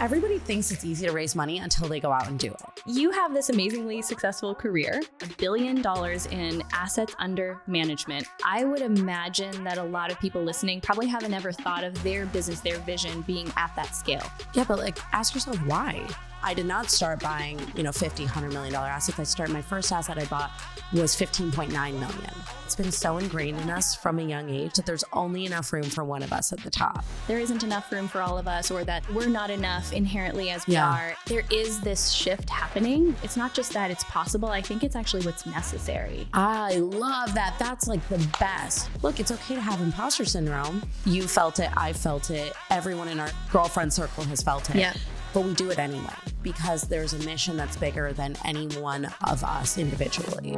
Everybody thinks it's easy to raise money until they go out and do it. You have this amazingly successful career, $1 billion in assets under management. I would imagine that a lot of people listening probably haven't ever thought of their business, their vision being at that scale. Yeah, but like, ask yourself why. I did not start buying, $50, $100 million assets. My first asset I bought was 15.9 million. It's been so ingrained in us from a young age that there's only enough room for one of us at the top. There isn't enough room for all of us, or that we're not enough inherently as we are. There is this shift happening. It's not just that it's possible. I think it's actually what's necessary. I love that. That's like the best. Look, it's okay to have imposter syndrome. You felt it. I felt it. Everyone in our girlfriend circle has felt it. Yeah. But we do it anyway because there's a mission that's bigger than any one of us individually.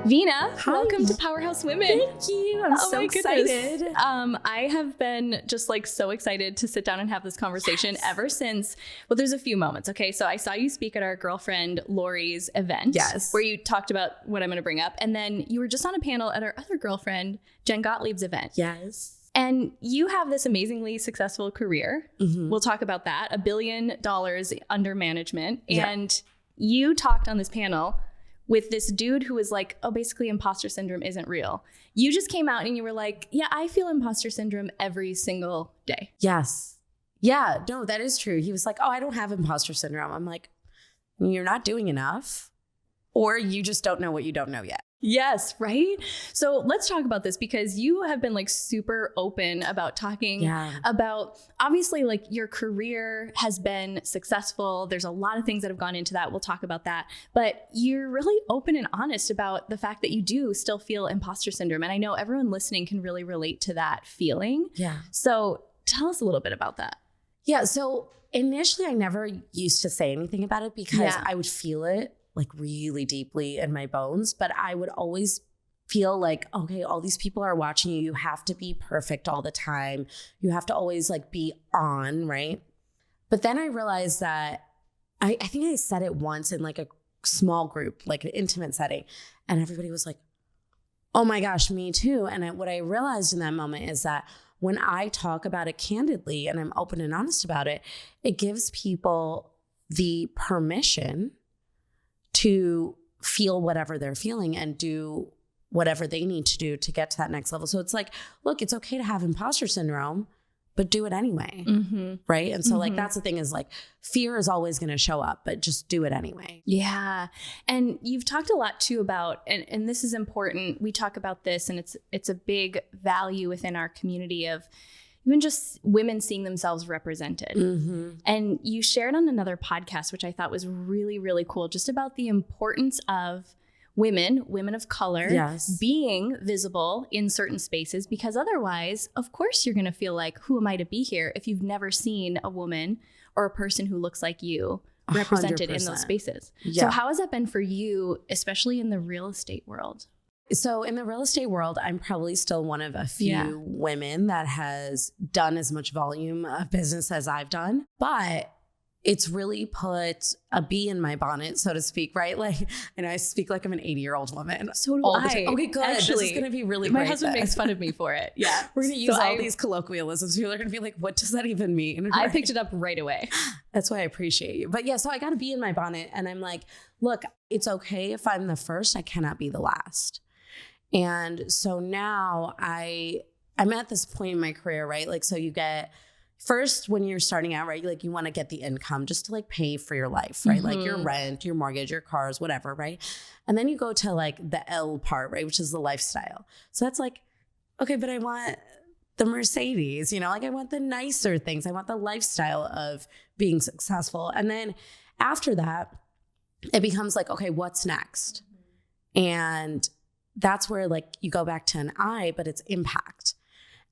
Veena, welcome to Powerhouse Women. Thank you. I'm so excited. I have been just so excited to sit down and have this conversation ever since. Well, there's a few moments. Okay. So I saw you speak at our girlfriend Lori's event. Yes. Where you talked about what I'm going to bring up. And then you were just on a panel at our other girlfriend, Jen Gottlieb's event. Yes. And you have this amazingly successful career. Mm-hmm. We'll talk about that. $1 billion under management. Yeah. And you talked on this panel with this dude who was like, oh, basically imposter syndrome isn't real. You just came out and you were like, yeah, I feel imposter syndrome every single day. Yes. Yeah, no, that is true. He was like, oh, I don't have imposter syndrome. I'm like, you're not doing enough, or you just don't know what you don't know yet. Yes, right? So let's talk about this, because you have been super open about talking about, obviously, your career has been successful. There's a lot of things that have gone into that. We'll talk about that. But you're really open and honest about the fact that you do still feel imposter syndrome. And I know everyone listening can really relate to that feeling. Yeah. So tell us a little bit about that. Yeah. So initially, I never used to say anything about it because I would feel it really deeply in my bones, but I would always feel like, okay, all these people are watching you. You have to be perfect all the time. You have to always be on, right? But then I realized that I think I said it once in a small group, an intimate setting, and everybody was like, oh my gosh, me too. And what I realized in that moment is that when I talk about it candidly and I'm open and honest about it, it gives people the permission to feel whatever they're feeling and do whatever they need to do to get to that next level. So it's look, it's okay to have imposter syndrome, but do it anyway. Mm-hmm. Right. And so that's the thing is fear is always going to show up, but just do it anyway. Yeah. And you've talked a lot too about, and this is important. We talk about this, and it's a big value within our community of even just women seeing themselves represented. Mm-hmm. And you shared on another podcast, which I thought was really, really cool, just about the importance of women of color, being visible in certain spaces, because otherwise, of course, you're going to feel like, who am I to be here if you've never seen a woman or a person who looks like you represented 100%. In those spaces. Yeah. So how has that been for you, especially in the real estate world? So in the real estate world, I'm probably still one of a few women that has done as much volume of business as I've done, but it's really put a bee in my bonnet, so to speak, right? And I speak like I'm an 80-year-old woman. So do I. Okay, good. Actually, this is going to be really great. My husband makes fun of me for it. Yeah. We're going to use all these colloquialisms. People are going to be like, what does that even mean? I picked it up right away. That's why I appreciate you. But yeah, so I got a bee in my bonnet, and I'm like, look, it's okay if I'm the first. I cannot be the last. And so now I'm at this point in my career, right? So you get, first when you're starting out, right? You want to get the income just to pay for your life, right? Mm-hmm. Your rent, your mortgage, your cars, whatever, right? And then you go to the L part, right? Which is the lifestyle. So that's okay, but I want the Mercedes, I want the nicer things. I want the lifestyle of being successful. And then after that, it becomes okay, what's next? And that's where you go back to an I, but it's impact.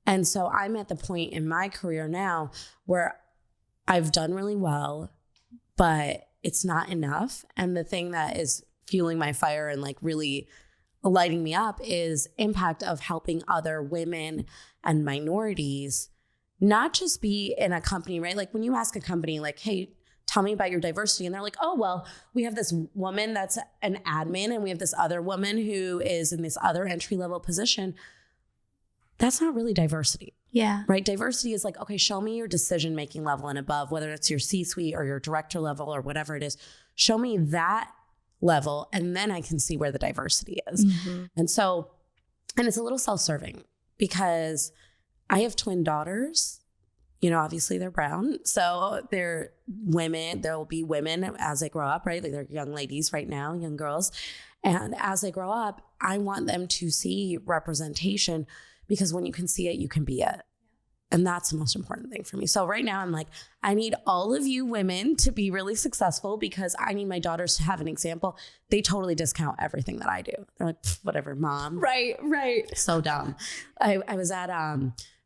And so I'm at the point in my career now where I've done really well, but it's not enough. And the thing that is fueling my fire and really lighting me up is impact of helping other women and minorities not just be in a company, right? When you ask a company hey, tell me about your diversity. And they're like, oh, well, we have this woman that's an admin and we have this other woman who is in this other entry-level position. That's not really diversity. Yeah. Right? Diversity is like, okay, show me your decision-making level and above, whether it's your C-suite or your director level or whatever it is. Show me that level, and then I can see where the diversity is. And so, and it's a little self-serving because I have twin daughters. You know, obviously they're brown. So they're women. There will be women as they grow up, right? Like they're young ladies right now, young girls. And as they grow up, I want them to see representation because when you can see it, you can be it. And that's the most important thing for me. So right now I'm like, I need all of you women to be really successful because I need my daughters to have an example. They totally discount everything that I do. They're like, whatever, mom. Right. So dumb. I was at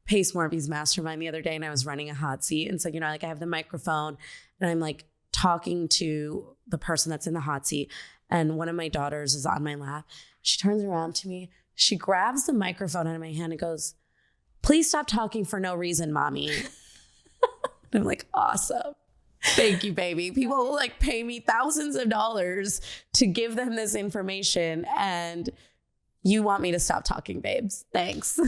Pace Morby's mastermind the other day and I was running a hot seat. And so, you know, like I have the microphone and I'm like talking to the person that's in the hot seat. And one of my daughters is on my lap. She turns around to me. She grabs the microphone out of my hand and goes, please stop talking for no reason, mommy. I'm like, awesome. Thank you, baby. People will like pay me thousands of dollars to give them this information. And you want me to stop talking, babes. Thanks.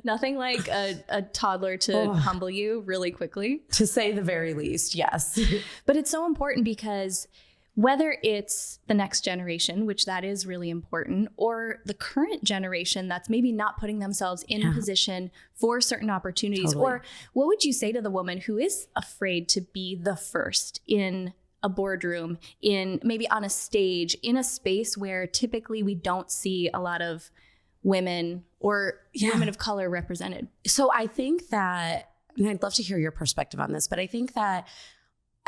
Nothing like a toddler to humble you really quickly. To say the very least, yes. But it's so important because whether it's the next generation, which that is really important, or the current generation that's maybe not putting themselves in position for certain opportunities, or what would you say to the woman who is afraid to be the first in a boardroom, in maybe on a stage, in a space where typically we don't see a lot of women or women of color represented? So I think that, and I'd love to hear your perspective on this, but I think that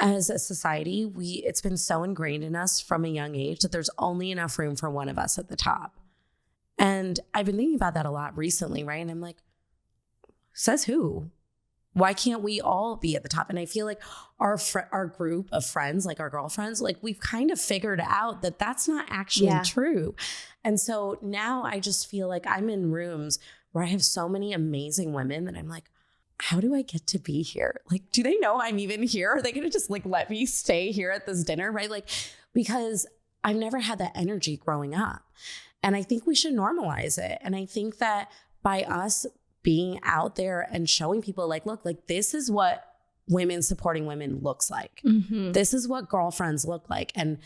as a society, it's been so ingrained in us from a young age that there's only enough room for one of us at the top. And I've been thinking about that a lot recently, right? And I'm like, says who? Why can't we all be at the top? And I feel like our group of friends, like our girlfriends, like we've kind of figured out that that's not actually true. And so now I just feel like I'm in rooms where I have so many amazing women that I'm like, how do I get to be here? Like, do they know I'm even here? Are they going to just like let me stay here at this dinner? Right? Like, because I've never had that energy growing up. And I think we should normalize it. And I think that by us being out there and showing people like, look, like this is what women supporting women looks like. This is what girlfriends look like. And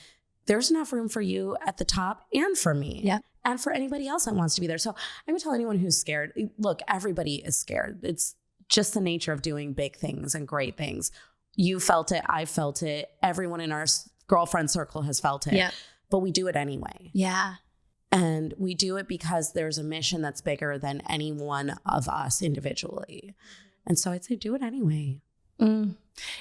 there's enough room for you at the top and for me. Yeah. And for anybody else that wants to be there. So I would tell anyone who's scared, look, everybody is scared. It's just the nature of doing big things and great things. You felt it. I felt it. Everyone in our girlfriend circle has felt it. Yeah. But we do it anyway. Yeah. And we do it because there's a mission that's bigger than any one of us individually. And so I'd say do it anyway. And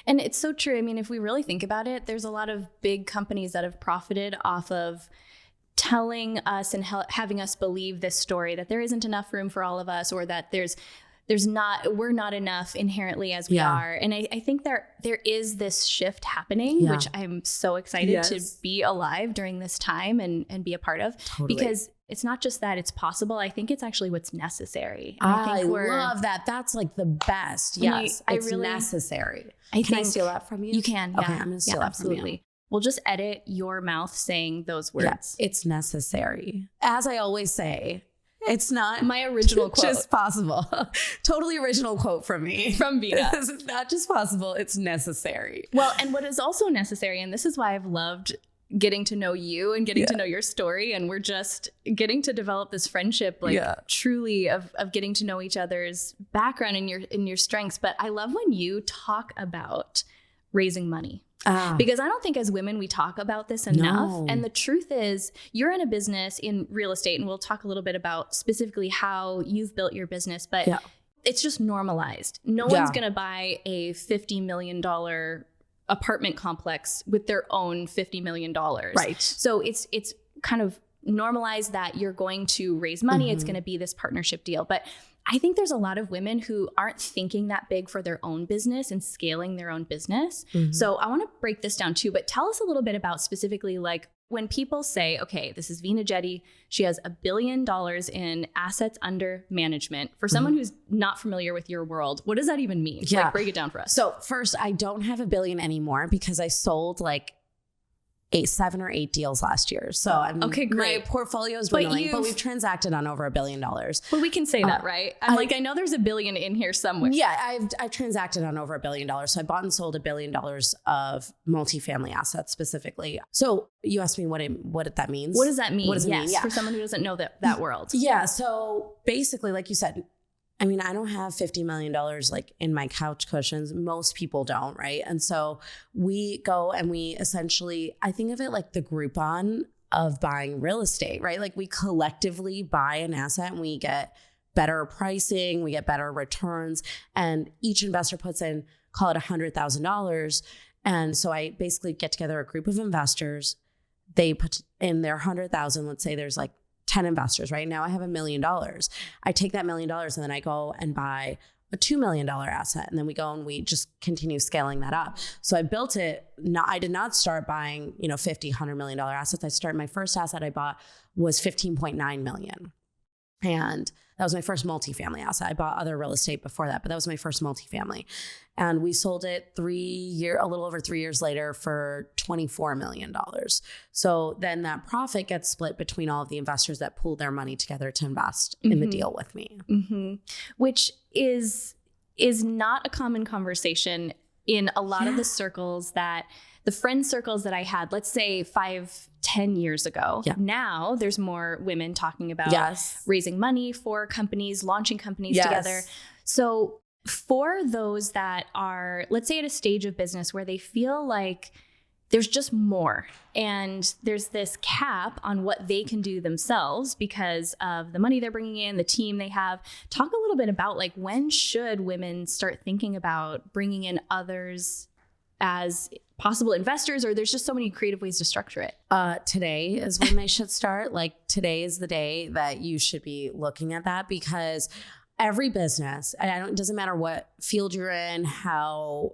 it's so true. I mean, if we really think about it, there's a lot of big companies that have profited off of telling us and having us believe this story that there isn't enough room for all of us, or that we're not enough inherently as we are. And I think there is this shift happening, which I'm so excited to be alive during this time and be a part of. Totally. Because it's not just that it's possible. I think it's actually what's necessary. I love that. That's like the best. Yes, it's necessary. Can I steal that from you? You can. Okay, I'm going to steal that from you. We'll just edit your mouth saying those words. Yes, it's necessary. As I always say, it's not my original quote. Just possible. Totally original quote from me. From Veena. It's not just possible, it's necessary. Well, and what is also necessary, and this is why I've loved getting to know you and getting to know your story, and we're just getting to develop this friendship, like truly of getting to know each other's background and your strengths. But I love when you talk about raising money. Because I don't think as women we talk about this enough. No. And the truth is, you're in a business in real estate, and we'll talk a little bit about specifically how you've built your business, but it's just normalized. No one's going to buy a $50 million apartment complex with their own $50 million. Right. So it's kind of normalized that you're going to raise money. It's going to be this partnership deal. But I think there's a lot of women who aren't thinking that big for their own business and scaling their own business. So I want to break this down too, but tell us a little bit about specifically like when people say, okay, this is Veena Jetti, she has $1 billion in assets under management. For someone who's not familiar with your world, what does that even mean? Yeah. Like, break it down for us. So first, I don't have $1 billion anymore because I sold like 7 or 8 deals last year. So okay, great. My portfolio is dwindling, but we've transacted on over $1 billion. Well, we can say that, right? I know there's $1 billion in here somewhere. Yeah, I've transacted on over $1 billion. So I bought and sold $1 billion of multifamily assets specifically. So you asked me what that means. What does that mean? What does it mean? Yeah. For someone who doesn't know that world. Yeah. So basically, like you said, I mean, I don't have $50 million like in my couch cushions. Most people don't, right? And so we go and we essentially, I think of it like the Groupon of buying real estate, right? Like we collectively buy an asset and we get better pricing, we get better returns, and each investor puts in, call it $100,000. And so I basically get together a group of investors. They put in their 100,000. Let's say there's like 10 investors. Right now I have $1 million. I take that $1 million and then I go and buy a $2 million asset. And then we go and we just continue scaling that up. So I built it. I did not start buying, $50, $100 million assets. My first asset I bought was $15.9 million. And that was my first multifamily asset. I bought other real estate before that, but that was my first multifamily. And we sold it a little over 3 years later for $24 million. So then that profit gets split between all of the investors that pooled their money together to invest in the deal with me. Which is not a common conversation in a lot of the friend circles that I had, let's say 5-10 years ago. Yeah. Now there's more women talking about raising money for companies, launching companies together. So for those that are, let's say at a stage of business where they feel like there's just more and there's this cap on what they can do themselves because of the money they're bringing in, the team they have. Talk a little bit about like, when should women start thinking about bringing in others as possible investors, or there's just so many creative ways to structure it? Today is when they should start. Like today is the day that you should be looking at that, because every business, it doesn't matter what field you're in, how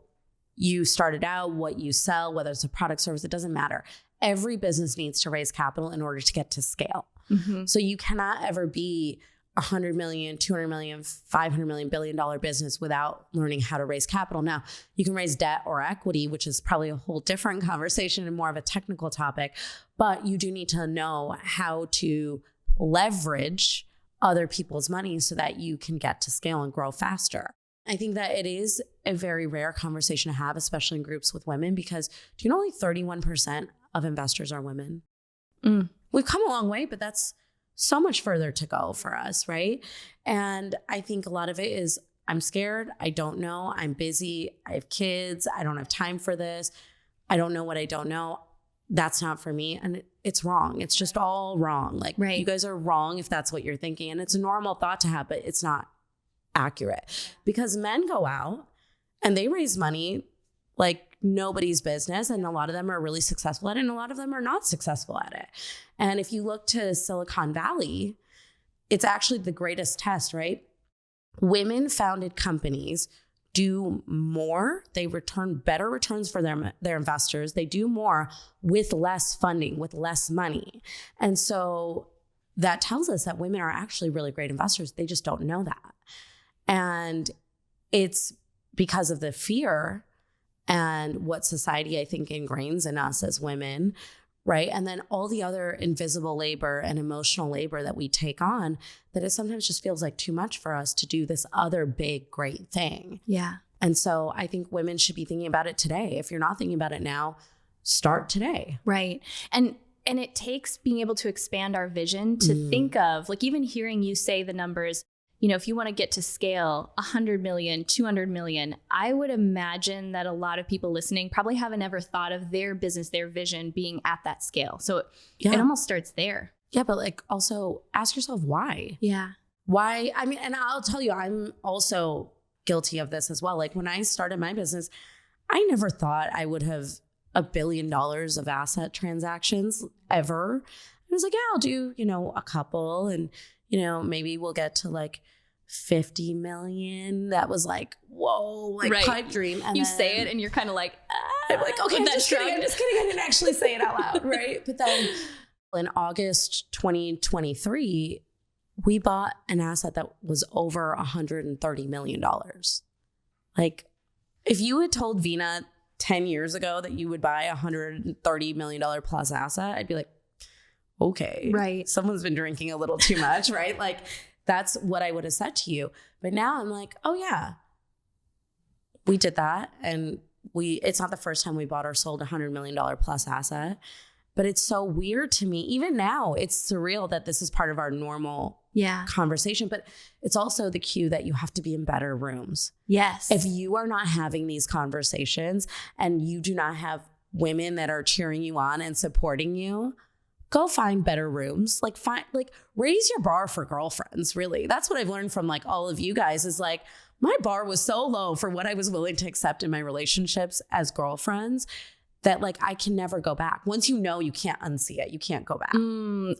you started out, what you sell, whether it's a product, service, it doesn't matter. Every business needs to raise capital in order to get to scale. So you cannot ever be $100 million, $200 million, $500 million, $1 billion business without learning how to raise capital. Now, you can raise debt or equity, which is probably a whole different conversation and more of a technical topic, but you do need to know how to leverage other people's money so that you can get to scale and grow faster. I think that it is a very rare conversation to have, especially in groups with women, because do you know only 31% of investors are women? We've come a long way, but that's so much further to go for us, right? And I think a lot of it is, I'm scared, I don't know, I'm busy, I have kids, I don't have time for this, I don't know what I don't know. That's not for me. And it's wrong. It's just all wrong. Like, you guys are wrong if that's what you're thinking. And it's a normal thought to have, but it's not accurate, because men go out and they raise money like nobody's business. And a lot of them are really successful at it, and a lot of them are not successful at it. And if you look to Silicon Valley, it's actually the greatest test, right? Women founded companies do more. They return better returns for their investors. They do more with less funding, with less money. And so that tells us that women are actually really great investors. They just don't know that. And it's because of the fear and what society, I think, ingrains in us as women, right? And then all the other invisible labor and emotional labor that we take on, that it sometimes just feels like too much for us to do this other big, great thing. Yeah. And so I think women should be thinking about it today. If you're not thinking about it now, start today. Right. And it takes being able to expand our vision to think of, like, even hearing you say the numbers, if you want to get to scale 100 million, 200 million, I would imagine that a lot of people listening probably haven't ever thought of their business, their vision being at that scale. So it almost starts there. Yeah. But like, also ask yourself why. Yeah. Why? I mean, and I'll tell you, I'm also guilty of this as well. Like when I started my business, I never thought I would have $1 billion of asset transactions ever. I was like, yeah, I'll do, a couple, and, maybe we'll get to like 50 million. That was like, whoa, like pipe dream. And you say it and you're kind of like, I'm like, okay, I'm just kidding. I didn't actually say it out loud, right? But then in August 2023, we bought an asset that was over $130 million. Like, if you had told Veena 10 years ago that you would buy a $130 million plus asset, I'd be like, okay, right. Someone's been drinking a little too much, right? Like, that's what I would have said to you. But now I'm like, oh yeah, we did that. And it's not the first time we bought or sold a $100 million plus asset, but it's so weird to me. Even now, it's surreal that this is part of our normal conversation, but it's also the cue that you have to be in better rooms. Yes. If you are not having these conversations and you do not have women that are cheering you on and supporting you, go find better rooms. Like raise your bar for girlfriends, really. That's what I've learned from like all of you guys is like, my bar was so low for what I was willing to accept in my relationships as girlfriends that like I can never go back. Once you know, you can't unsee it. You can't go back.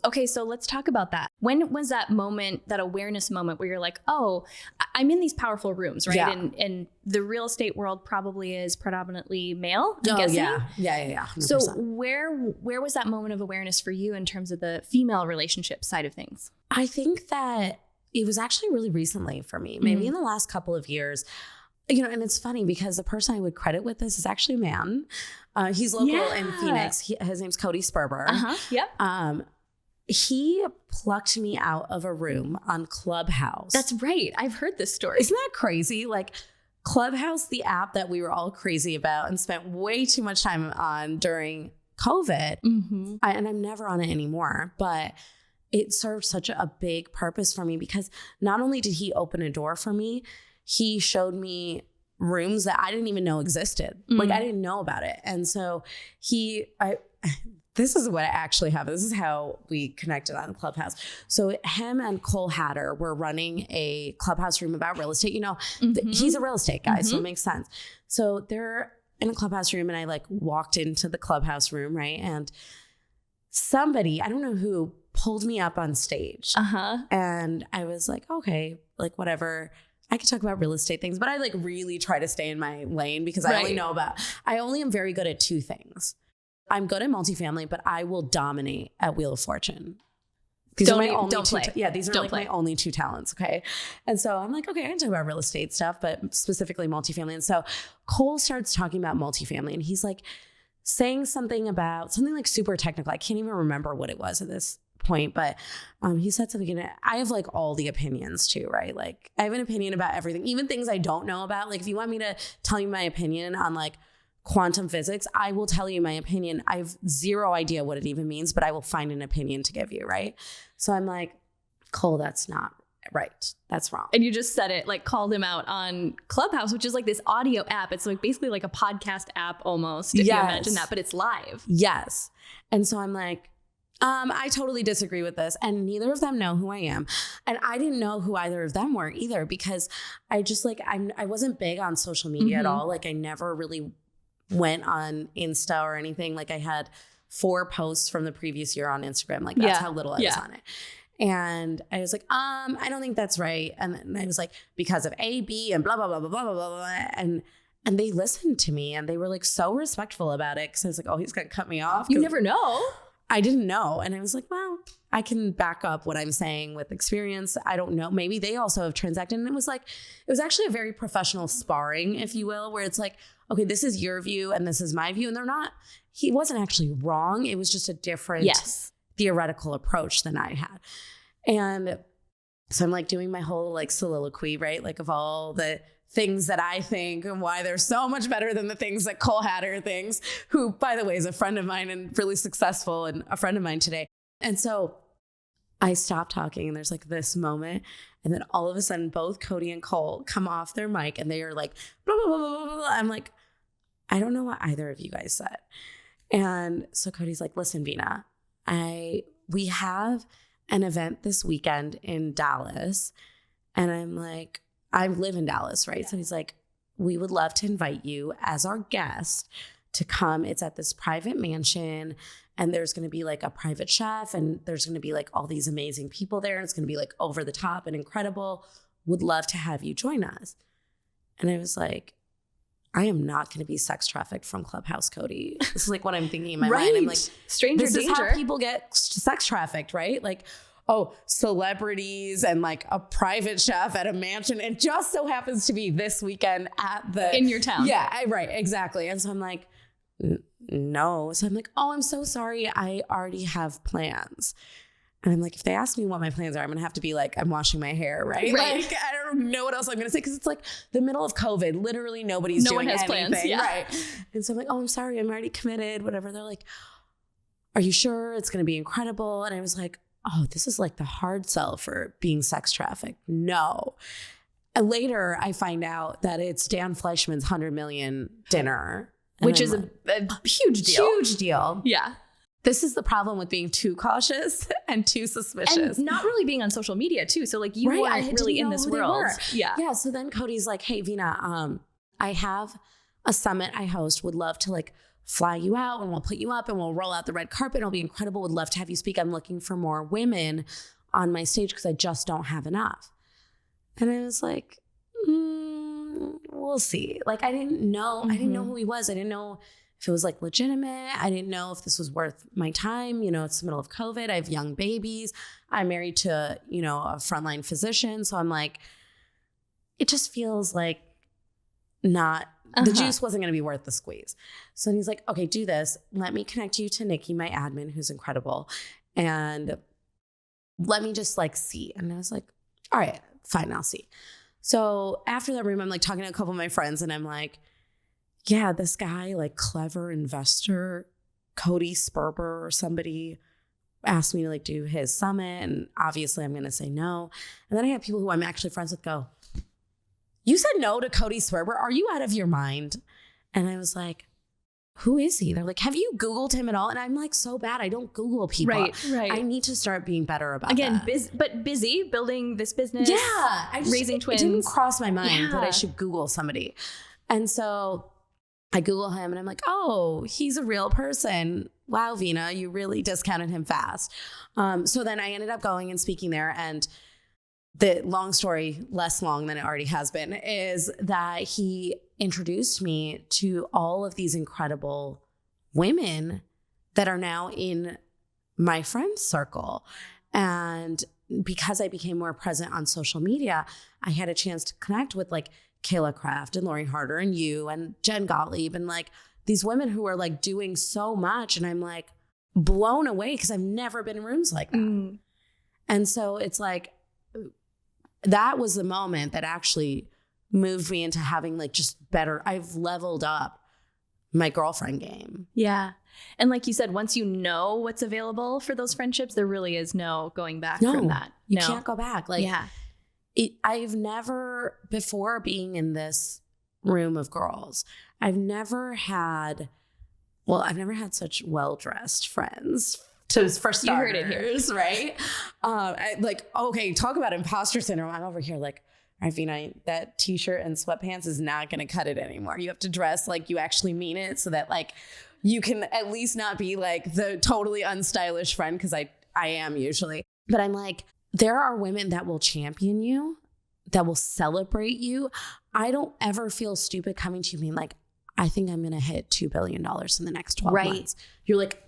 Okay, so let's talk about that. When was that moment, that awareness moment where you're like, oh, I'm in these powerful rooms, right? Yeah. And the real estate world probably is predominantly male, I'm guessing. Yeah. 100%. So where was that moment of awareness for you in terms of the female relationship side of things? I think that it was actually really recently for me, maybe in the last couple of years. You know, and it's funny because the person I would credit with this is actually a man. He's local in Phoenix. His name's Cody Sperber. Yep. He plucked me out of a room on Clubhouse. That's right. I've heard this story. Isn't that crazy? Like Clubhouse, the app that we were all crazy about and spent way too much time on during COVID. And I'm never on it anymore, but it served such a big purpose for me because not only did he open a door for me, he showed me rooms that I didn't even know existed. Like I didn't know about it. And so this is what actually happened. This is how we connected on Clubhouse. So him and Cole Hatter were running a Clubhouse room about real estate. You know, he's a real estate guy, so it makes sense. So they're in a Clubhouse room and I like walked into the Clubhouse room, right? And somebody, I don't know who, pulled me up on stage. And I was like, okay, like whatever. I could talk about real estate things, but I like really try to stay in my lane because I only am very good at two things. I'm good at multifamily, but I will dominate at Wheel of Fortune. These are my only my only two talents. Okay. And so I'm like, okay, I can talk about real estate stuff, but specifically multifamily. And so Cole starts talking about multifamily and he's like saying something like super technical. I can't even remember what it was at this point, but he said something, and I have like all the opinions too, right? Like I have an opinion about everything, even things I don't know about. Like if you want me to tell you my opinion on like quantum physics, I will tell you my opinion. I have zero idea what it even means, but I will find an opinion to give you, right? So I'm like, Cole, that's not right. That's wrong. And you just said it, like called him out on Clubhouse, which is like this audio app. It's like basically like a podcast app almost, if you imagine that, but it's live. Yes. And so I'm like, I totally disagree with this. And neither of them know who I am. And I didn't know who either of them were either, because I just like, I wasn't big on social media at all. Like I never really went on Insta or anything. Like I had 4 posts from the previous year on Instagram. Like that's how little I was on it. And I was like, I don't think that's right. And then I was like, because of A, B, and blah, blah, blah, blah, blah, blah, blah, blah. And they listened to me and they were like so respectful about it. Cause I was like, oh, he's going to cut me off. You never know. I didn't know. And I was like, well, I can back up what I'm saying with experience. I don't know. Maybe they also have transacted. And it was actually a very professional sparring, if you will, where it's like, okay, this is your view and this is my view. And he wasn't actually wrong. It was just a different theoretical approach than I had. And so I'm like doing my whole like soliloquy, right? Like of all the things that I think and why they're so much better than the things that Cole Hatter thinks, who, by the way, is a friend of mine and really successful and a friend of mine today. And so I stopped talking and there's like this moment. And then all of a sudden, both Cody and Cole come off their mic and they are like, blah, blah, blah, blah, blah, blah. I'm like, I don't know what either of you guys said. And so Cody's like, listen, Veena, we have an event this weekend in Dallas. And I'm like, I live in Dallas, right? So he's like, we would love to invite you as our guest to come. It's at this private mansion and there's going to be like a private chef and there's going to be like all these amazing people there. And it's going to be like over the top and incredible. would love to have you join us. And I was like, I am not going to be sex trafficked from Clubhouse, Cody. This is like what I'm thinking in my mind. I'm like, stranger this danger. is how people get sex trafficked, right? Like, oh, celebrities and like a private chef at a mansion. It just so happens to be this weekend in your town. Yeah, right, exactly. And so I'm like, no. So I'm like, oh, I'm so sorry. I already have plans. And I'm like, if they ask me what my plans are, I'm going to have to be like, I'm washing my hair, right? Like, I don't know what else I'm going to say because it's like the middle of COVID. Literally nobody's doing anything. No one has plans. Yeah. Right. And so I'm like, oh, I'm sorry. I'm already committed, whatever. They're like, are you sure it's going to be incredible? And I was like, oh, this is like the hard sell for being sex trafficked. No. And later I find out that it's Dan Fleischman's 100 million dinner. Which is a huge deal. Huge deal. Yeah. This is the problem with being too cautious and too suspicious. And not really being on social media too. So like you weren't really in this world. Yeah. Yeah. So then Cody's like, hey, Veena, I have a summit I host. Would love to like fly you out and we'll put you up and we'll roll out the red carpet. It'll be incredible. Would love to have you speak. I'm looking for more women on my stage because I just don't have enough. And I was like, we'll see. Like, I didn't know who he was. I didn't know if it was like legitimate. I didn't know if this was worth my time. You know, it's the middle of COVID. I have young babies. I'm married to, you know, a frontline physician. So I'm like, it just feels like not, the juice wasn't going to be worth the squeeze. So he's like, okay, do this. Let me connect you to Nikki, my admin, who's incredible. And let me just like see. And I was like, all right, fine, I'll see. So after that room, I'm like talking to a couple of my friends and I'm like, yeah, this guy, like clever investor, Cody Sperber or somebody asked me to like do his summit. And obviously I'm going to say no. And then I have people who I'm actually friends with go, you said no to Cody Sperber? Are you out of your mind? And I was like, who is he? They're like, have you Googled him at all? And I'm like, so bad. I don't Google people. Right. I need to start being better about that. Again, busy building this business. Yeah. Raising twins. It didn't cross my mind that I should Google somebody. And so I Google him and I'm like, oh, he's a real person. Wow, Veena, you really discounted him fast. So then I ended up going and speaking there. And the long story, less long than it already has been, is that he introduced me to all of these incredible women that are now in my friend circle. And because I became more present on social media, I had a chance to connect with like Kayla Kraft and Lori Harder and you and Jen Gottlieb and like these women who are like doing so much. And I'm like blown away because I've never been in rooms like that. And so it's like, that was the moment that actually moved me into having like just better, I've leveled up my girlfriend game. Yeah. And like you said, once you know what's available for those friendships, there really is no going back from that. You can't go back. Like, I've never, before being in this room of girls, I've never had such well-dressed friends. For starters, you heard it here, right? Okay, talk about imposter syndrome. I'm over here like, all right, Veena, that t-shirt and sweatpants is not going to cut it anymore. You have to dress like you actually mean it so that like you can at least not be like the totally unstylish friend, because I am usually. But I'm like, there are women that will champion you, that will celebrate you. I don't ever feel stupid coming to you being like, I think I'm going to hit $2 billion in the next 12 months. You're like,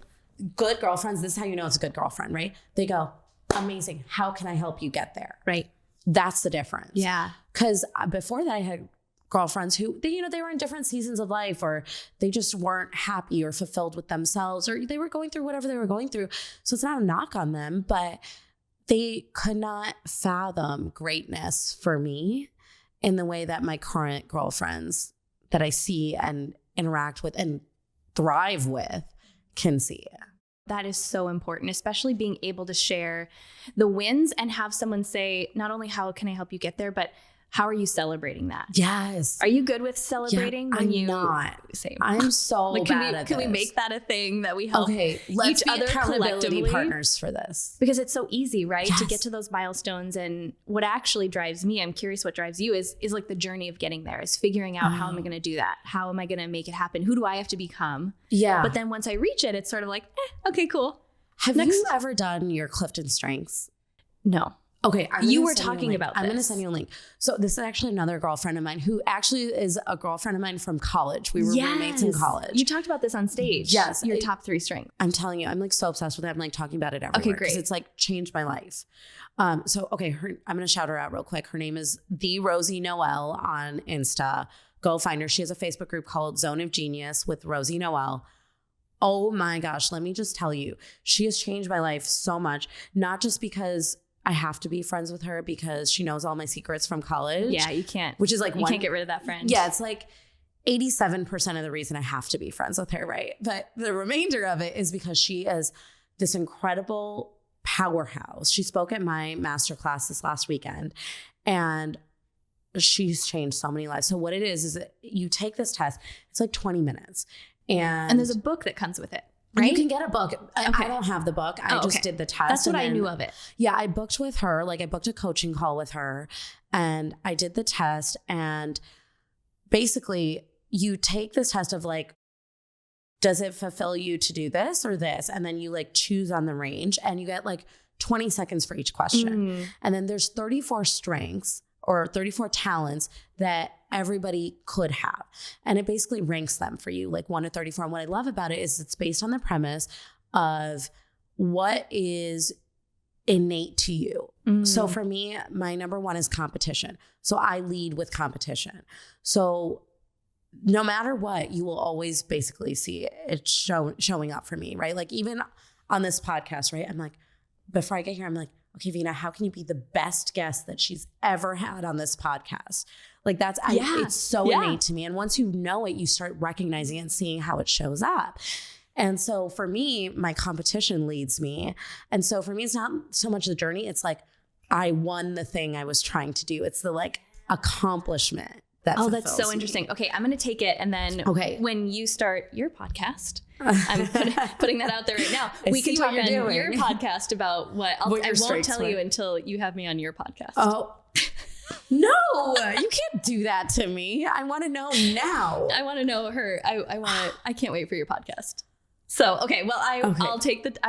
good girlfriends, this is how you know it's a good girlfriend, right? They go, amazing. How can I help you get there? Right. That's the difference. Yeah. Because before that, I had girlfriends who, they were in different seasons of life, or they just weren't happy or fulfilled with themselves, or they were going through whatever they were going through. So it's not a knock on them, but they could not fathom greatness for me in the way that my current girlfriends that I see and interact with and thrive with can see it. That is so important, especially being able to share the wins and have someone say, not only how can I help you get there, but how are you celebrating that? Yes. Are you good with celebrating? Yeah, I'm not. Same. I'm so like, bad at this. Can we make that a thing that we help let's each be other accountability partners for this? Because it's so easy, right? Yes. To get to those milestones. And what actually drives me, I'm curious what drives you, is like the journey of getting there, is figuring out how am I going to do that? How am I going to make it happen? Who do I have to become? Yeah. But then once I reach it, it's sort of like, okay, cool. Have you ever done your Clifton Strengths? No. Okay. You were talking about this. I'm going to send you a link. So this is actually another girlfriend of mine who actually is a girlfriend of mine from college. We were roommates in college. You talked about this on stage. Yes. Your top 3 strengths. I'm telling you, I'm like so obsessed with it. I'm like talking about it everywhere. Okay, great. Because it's like changed my life. I'm going to shout her out real quick. Her name is the Rosie Noel on Insta. Go find her. She has a Facebook group called Zone of Genius with Rosie Noel. Oh my gosh. Let me just tell you, she has changed my life so much. Not just because I have to be friends with her because she knows all my secrets from college. Yeah, you can't. Which is like you can't get rid of that friend. Yeah, it's like 87% of the reason I have to be friends with her, right? But the remainder of it is because she is this incredible powerhouse. She spoke at my masterclass this last weekend, and she's changed so many lives. So what it is that you take this test. It's like 20 minutes, and there's a book that comes with it. Right? You can get a book. I don't have the book. I just did the test. That's what I knew of it. Yeah, I booked with her. Like I booked a coaching call with her and I did the test. And basically you take this test of like, does it fulfill you to do this or this? And then you like choose on the range and you get like 20 seconds for each question. And then there's 34 strengths or 34 talents that everybody could have. And it basically ranks them for you, like 1 to 34. And what I love about it is it's based on the premise of what is innate to you. So for me, my number 1 is competition. So I lead with competition. So no matter what, you will always basically see it showing up for me, right? Like even on this podcast, right? I'm like, before I get here, I'm like, okay, Veena, how can you be the best guest that she's ever had on this podcast? Like it's so innate to me. And once you know it, you start recognizing it and seeing how it shows up. And so for me, my competition leads me. And so for me, it's not so much the journey. It's like, I won the thing I was trying to do. It's the like accomplishment. That's so interesting. Okay, I'm going to take it. And then when you start your podcast, I'm putting that out there right now. We can talk on your podcast about what I won't tell you until you have me on your podcast. Oh, no, you can't do that to me. I want to know now. I want to know her. I can't wait for your podcast. So, okay, well, I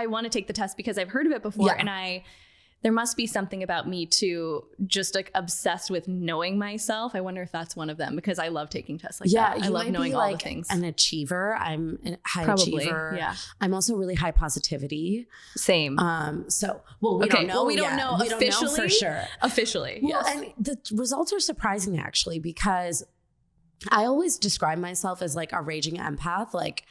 want to take the test because I've heard of it before and there must be something about me too, just like obsessed with knowing myself. I wonder if that's one of them because I love taking tests like that. I love knowing all the things. An achiever. I'm a high achiever. Yeah. I'm also really high positivity. Same. We don't know. We don't know officially for sure. Officially. Well, and the results are surprising actually because I always describe myself as like a raging empath. Like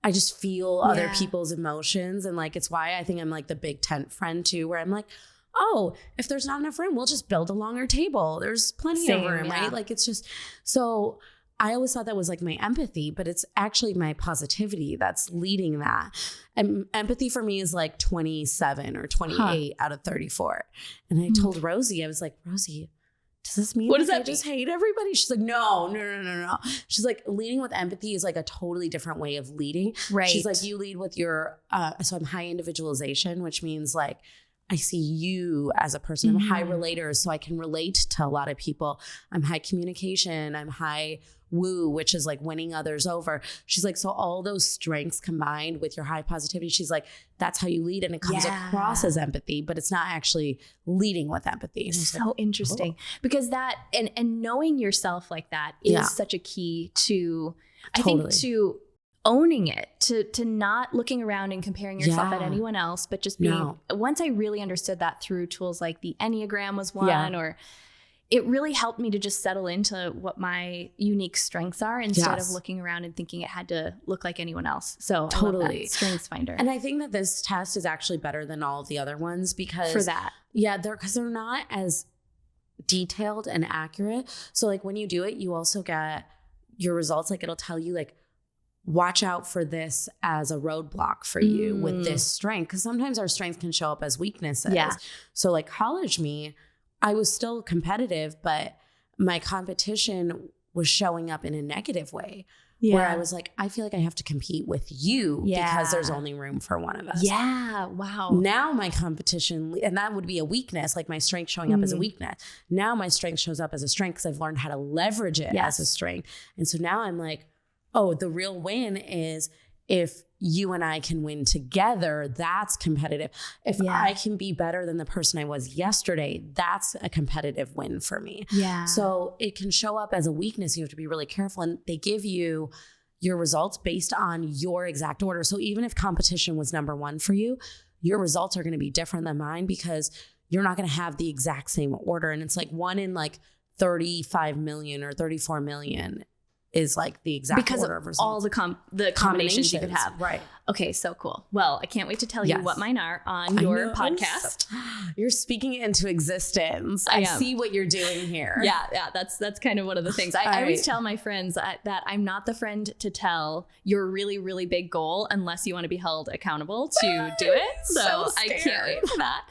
I just feel other people's emotions. And like, it's why I think I'm like the big tent friend too, where I'm like, oh, if there's not enough room, we'll just build a longer table. There's plenty of room, right? Like it's just, so I always thought that was like my empathy, but it's actually my positivity that's leading that. And empathy for me is like 27 or 28 out of 34. And I told Rosie, I was like, Rosie, does this mean I just hate everybody? She's like, no. She's like, leading with empathy is like a totally different way of leading. Right. She's like, you lead with your, so I'm high individualization, which means like, I see you as a person. I'm high relator, so I can relate to a lot of people. I'm high communication. I'm high woo, which is like winning others over. She's like, so all those strengths combined with your high positivity, she's like, that's how you lead. And it comes across as empathy, but it's not actually leading with empathy. And so like, interesting because that, and knowing yourself like that is such a key to, I think to owning it, to not looking around and comparing yourself at anyone else, but just being, once I really understood that through tools like the Enneagram was one, or it really helped me to just settle into what my unique strengths are instead of looking around and thinking it had to look like anyone else. So totally I love that. Strengths Finder. And I think that this test is actually better than all of the other ones because for that. Yeah, because they're not as detailed and accurate. So like when you do it, you also get your results. Like it'll tell you like, watch out for this as a roadblock for you with this strength. Because sometimes our strengths can show up as weaknesses. Yeah. So like college me, I was still competitive, but my competition was showing up in a negative way. Yeah. Where I was like, I feel like I have to compete with you because there's only room for one of us. Yeah. Wow. Now my competition, and that would be a weakness, like my strength showing up as a weakness. Now my strength shows up as a strength because I've learned how to leverage it as a strength. And so now I'm like, oh, the real win is if you and I can win together, that's competitive. If I can be better than the person I was yesterday, that's a competitive win for me. Yeah. So it can show up as a weakness. You have to be really careful. And they give you your results based on your exact order. So even if competition was number one for you, your results are going to be different than mine because you're not going to have the exact same order. And it's like 1 in like 35 million or 34 million is like the exact order of results. All the combinations you could have. Right. Okay, so cool. Well, I can't wait to tell you what mine are on your podcast. You're speaking it into existence. I see what you're doing here. Yeah. That's kind of one of the things. I always tell my friends that I'm not the friend to tell your really, really big goal unless you want to be held accountable to do it. So I can't wait for that.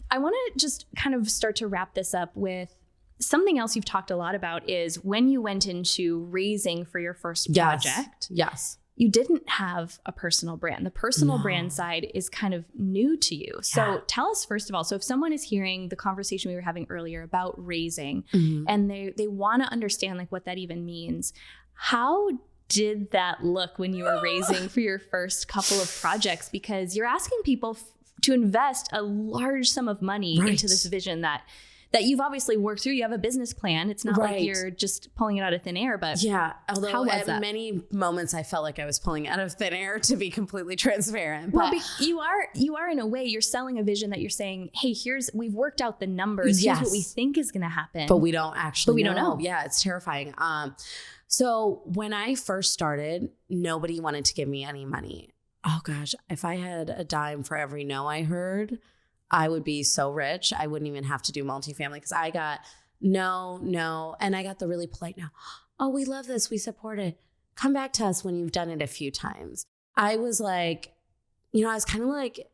I want to just kind of start to wrap this up with something else you've talked a lot about is when you went into raising for your first project. Yes. You didn't have a personal brand. The personal brand side is kind of new to you. So tell us, first of all, so if someone is hearing the conversation we were having earlier about raising and they want to understand like what that even means, how did that look when you were raising for your first couple of projects? Because you're asking people to invest a large sum of money into this vision that you've obviously worked through. You have a business plan. It's not like you're just pulling it out of thin air, but although how was at that? many moments I felt like I was pulling out of thin air, to be completely transparent. Well, you are in a way, you're selling a vision that you're saying, hey, we've worked out the numbers. Here's what we think is going to happen. But we don't actually don't know. Yeah, it's terrifying. So when I first started, nobody wanted to give me any money. Oh gosh, if I had a dime for every no I heard, I would be so rich. I wouldn't even have to do multifamily because I got no. And I got the really polite no. Oh, we love this. We support it. Come back to us when you've done it a few times. I was like, I was kind of like,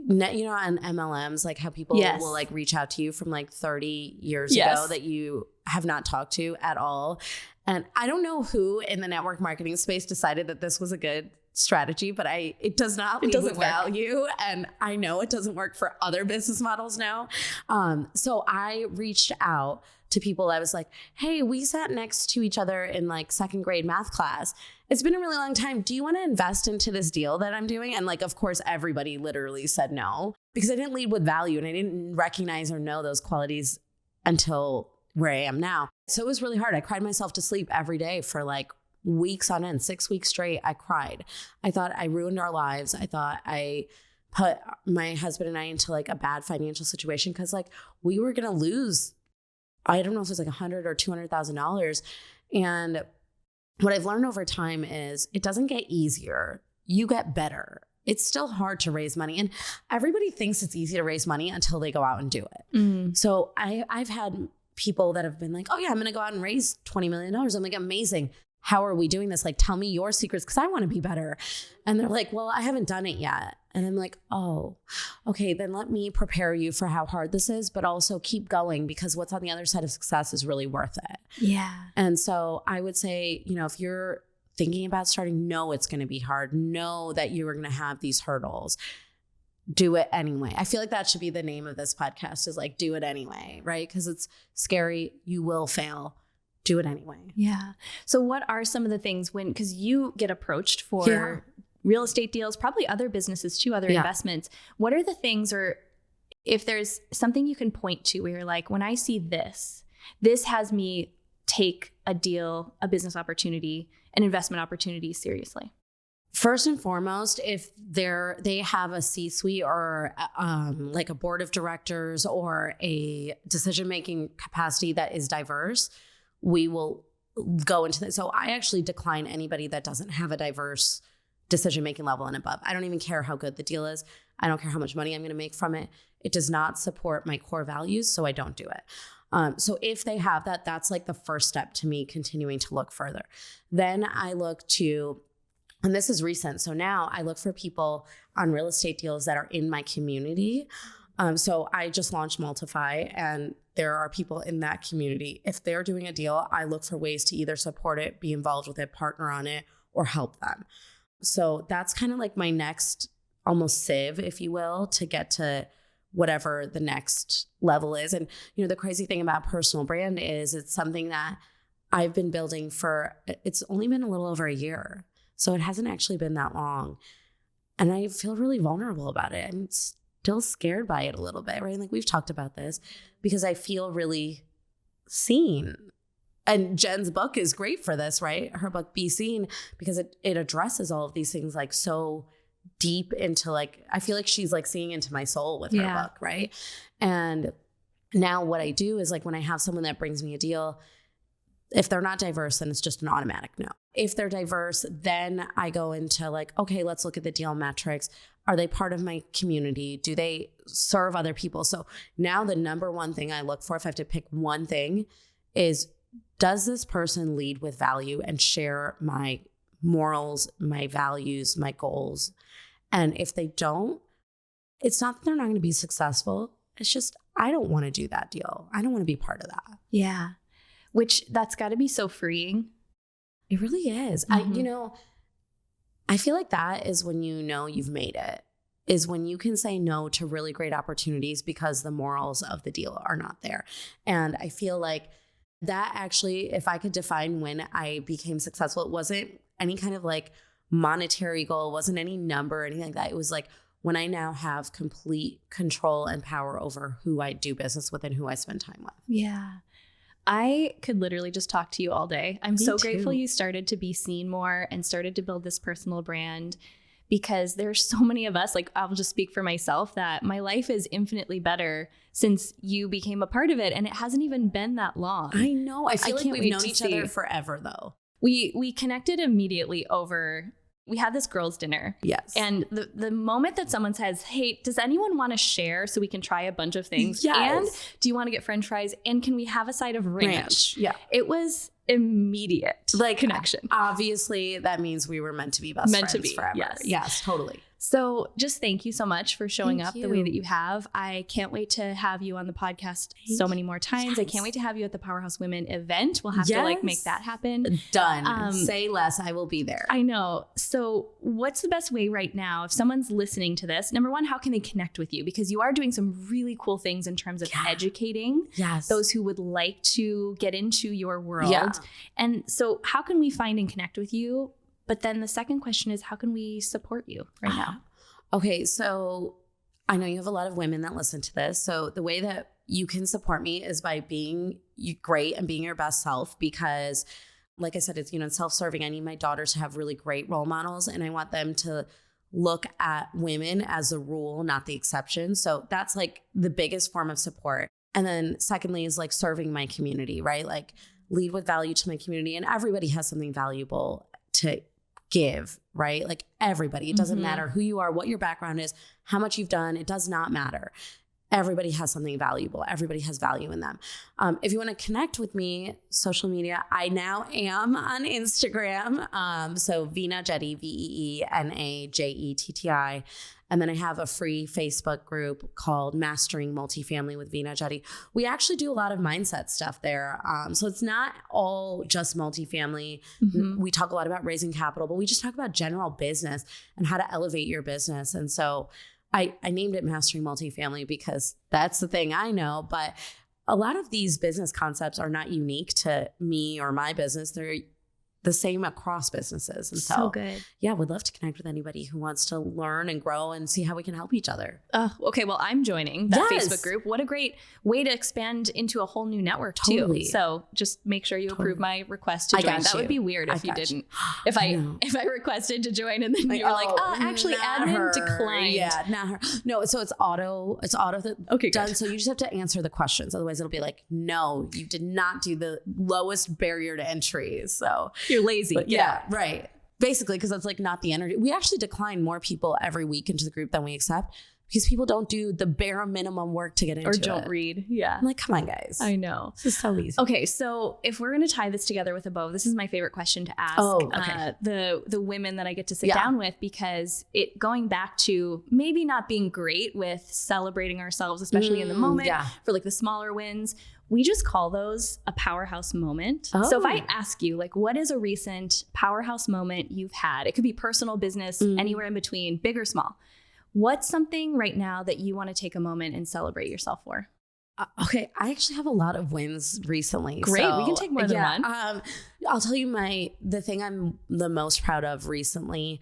on MLMs, like how people will like reach out to you from like 30 years ago that you have not talked to at all. And I don't know who in the network marketing space decided that this was a good strategy, but it does not lead with value. And I know it doesn't work for other business models now. So I reached out to people. I was like, hey, we sat next to each other in like second grade math class. It's been a really long time. Do you want to invest into this deal that I'm doing? And like, of course, everybody literally said no because I didn't lead with value and I didn't recognize or know those qualities until where I am now. So it was really hard. I cried myself to sleep every day for like weeks on end, 6 weeks straight. I cried. I thought I ruined our lives. I thought I put my husband and I into like a bad financial situation because like we were going to lose, I don't know if it was like $100,000 or $200,000. And what I've learned over time is it doesn't get easier. You get better. It's still hard to raise money. And everybody thinks it's easy to raise money until they go out and do it. So I've had people that have been like, oh yeah, I'm going to go out and raise $20 million. I'm like, amazing. How are we doing this? Like, tell me your secrets because I want to be better. And they're like, well, I haven't done it yet. And I'm like, oh, okay, then let me prepare you for how hard this is, but also keep going because what's on the other side of success is really worth it. Yeah. And so I would say, if you're thinking about starting, know it's going to be hard. Know that you are going to have these hurdles. Do it anyway. I feel like that should be the name of this podcast is like, do it anyway, right? Because it's scary. You will fail. Do it anyway. Yeah. So what are some of the things because you get approached for real estate deals, probably other businesses too, other investments. What are the things, or if there's something you can point to where you're like, when I see this has me take a deal, a business opportunity, an investment opportunity seriously? First and foremost, if they have a C-suite or like a board of directors or a decision-making capacity that is diverse, we will go into that. So I actually decline anybody that doesn't have a diverse decision-making level and above. I don't even care how good the deal is. I don't care how much money I'm going to make from it. It does not support my core values, so I don't do it. So if they have that, that's like the first step to me continuing to look further. Then I look to, and this is recent, so now I look for people on real estate deals that are in my community. So I just launched Multify, and there are people in that community. If they're doing a deal, I look for ways to either support it, be involved with it, partner on it, or help them. So that's kind of like my next almost sieve, if you will, to get to whatever the next level is. And, the crazy thing about personal brand is it's something that I've been building it's only been a little over a year. So it hasn't actually been that long. And I feel really vulnerable about it. I'm still scared by it a little bit, right? Like we've talked about this because I feel really seen. And Jen's book is great for this, right? Her book, Be Seen, because it addresses all of these things like so deep into like, I feel like she's like seeing into my soul with her book, right? And now what I do is like when I have someone that brings me a deal, if they're not diverse, then it's just an automatic no. If they're diverse, then I go into like, okay, let's look at the deal metrics. Are they part of my community? Do they serve other people? So now the number one thing I look for, if I have to pick one thing, is does this person lead with value and share my morals, my values, my goals? And if they don't, it's not that they're not going to be successful. It's just, I don't want to do that deal. I don't want to be part of that. Yeah. Which that's got to be so freeing. It really is. I feel like that is when you know you've made it, is when you can say no to really great opportunities because the morals of the deal are not there. And I feel like that actually, if I could define when I became successful, it wasn't any kind of like monetary goal, it wasn't any number or anything like that. It was like when I now have complete control and power over who I do business with and who I spend time with. Yeah. I could literally just talk to you all day. I'm so grateful you started to be seen more and started to build this personal brand, because there's so many of us, like I'll just speak for myself, that my life is infinitely better since you became a part of it. And it hasn't even been that long. I know. I feel like we've known each other forever though. We connected immediately over, we had this girls' dinner. Yes. And the moment that someone says, hey, does anyone want to share so we can try a bunch of things? Yes. And do you want to get French fries? And can we have a side of ranch? Yeah. It was immediate connection. Obviously, that means we were meant to be best friends forever. Yes, totally. So just thank you so much for showing up the way that you have. I can't wait to have you on the podcast so many more times. Yes. I can't wait to have you at the Powerhouse Women event. We'll have to like make that happen. Done. Say less. I will be there. I know. So what's the best way right now, if someone's listening to this, number one, how can they connect with you? Because you are doing some really cool things in terms of educating those who would like to get into your world. Yeah. And so how can we find and connect with you? But then the second question is, how can we support you right now? Okay, so I know you have a lot of women that listen to this. So the way that you can support me is by being great and being your best self, because like I said, it's, it's self-serving. I need my daughters to have really great role models, and I want them to look at women as the rule, not the exception. So that's like the biggest form of support. And then secondly is like serving my community, right? Like lead with value to my community, and everybody has something valuable to give, right? Like everybody, it doesn't matter who you are, what your background is, how much you've done, it does not matter. Everybody has something valuable. Everybody has value in them. If you want to connect with me, social media, I now am on Instagram. So Veena Jetti, VeenaJetti. And then I have a free Facebook group called Mastering Multifamily with Veena Jetti. We actually do a lot of mindset stuff there. So it's not all just multifamily. We talk a lot about raising capital, but we just talk about general business and how to elevate your business. And so I named it Mastering Multifamily because that's the thing I know. But a lot of these business concepts are not unique to me or my business. They're the same across businesses. And so good. Yeah, would love to connect with anybody who wants to learn and grow and see how we can help each other. Okay, well, I'm joining that Facebook group. What a great way to expand into a whole new network too. So just make sure you approve my request to join. That would be weird if you didn't. If I requested to join and then you're like, actually admin declined. Yeah, not her. No, so it's auto done. So you just have to answer the questions. Otherwise it'll be like, no, you did not do the lowest barrier to entry. So you're lazy. But yeah, right. Basically, because that's like not the energy. We actually decline more people every week into the group than we accept because people don't do the bare minimum work to get into it. Or don't read. Yeah. I'm like, come on, guys. I know. This is so easy. Okay, so if we're going to tie this together with a bow, this is my favorite question to ask the women that I get to sit down with, because it going back to maybe not being great with celebrating ourselves, especially in the moment for like the smaller wins. We just call those a powerhouse moment. So if I ask you, like, what is a recent powerhouse moment you've had? It could be personal, business, anywhere in between, big or small. What's something right now that you want to take a moment and celebrate yourself for? Okay, I actually have a lot of wins recently. Great, so, we can take more than one. I'll tell you the thing I'm the most proud of recently.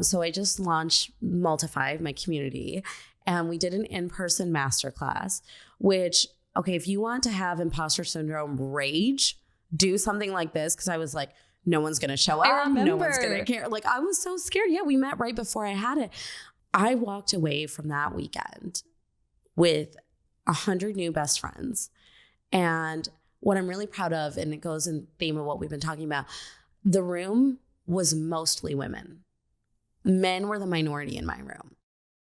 So I just launched Multify, my community, and we did an in-person masterclass, which, okay, if you want to have imposter syndrome rage, do something like this. Cause I was like, no one's going to show up. No one's going to care. Like, I was so scared. Yeah, we met right before I had it. I walked away from that weekend with 100 new best friends. And what I'm really proud of, and it goes in theme of what we've been talking about, the room was mostly women. Men were the minority in my room.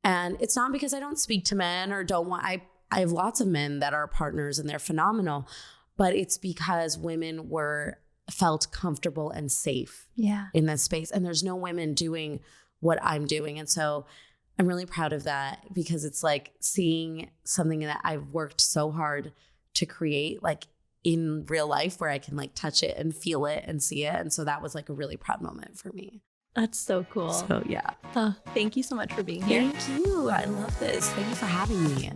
And it's not because I don't speak to men or don't want, I have lots of men that are partners and they're phenomenal, but it's because women felt comfortable and safe in this space. And there's no women doing what I'm doing. And so I'm really proud of that, because it's like seeing something that I've worked so hard to create, like in real life, where I can like touch it and feel it and see it. And so that was like a really proud moment for me. That's so cool. So yeah. Thank you so much for being here. Thank you. I love this. Thank you for having me.